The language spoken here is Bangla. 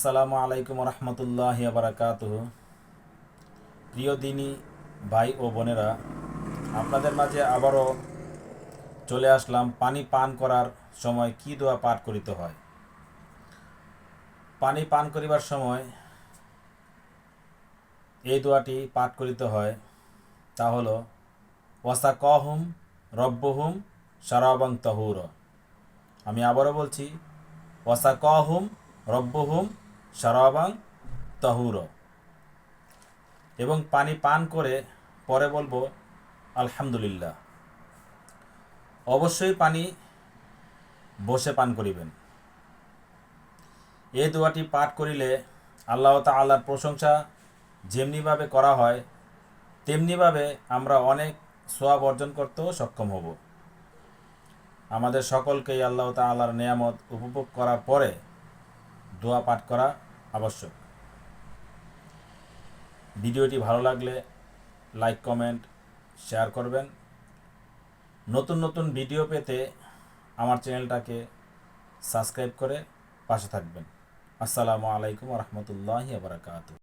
আসসালামু আলাইকুম রহমতুল্লাহি ওয়া বারাকাতুহু। প্রিয় দিনী ভাই ও বোনেরা, আপনাদের মাঝে আবারও চলে আসলাম। পানি পান করার সময় কি দোয়া পাঠ করিতে হয়। পানি পান করিবার সময় এই দোয়াটি পাঠ করিতে হয়, তা হলো ওয়াসাকাহুম রব্বুহুম শারাবান তাহুর। আমি আবারও বলছি, ওয়াসাকাহুম রব্বুহুম শারাবান তাহুর। এবং পানি পান করে পরে বলবো আলহামদুলিল্লাহ। অবশ্যই পানি বসে পান করিবেন। এই দোয়াটি পাঠ করিলে আল্লাহ তাআলার প্রশংসা যেমনিভাবে করা হয়, তেমনিভাবে আমরা অনেক সওয়াব অর্জন করতেও সক্ষম হব। আমাদের সকলকেই আল্লাহ তাআলার নেয়ামত উপভোগ করার পরে দোয়া পাঠ করা আবশ্যক। ভিডিওটি ভালো লাগলে লাইক, কমেন্ট, শেয়ার করবেন। নতুন নতুন ভিডিও পেতে আমার চ্যানেলটাকে সাবস্ক্রাইব করে পাশে থাকবেন। আসসালামু আলাইকুম রহমতুল্লাহি ওয়া বারাকাতুহু।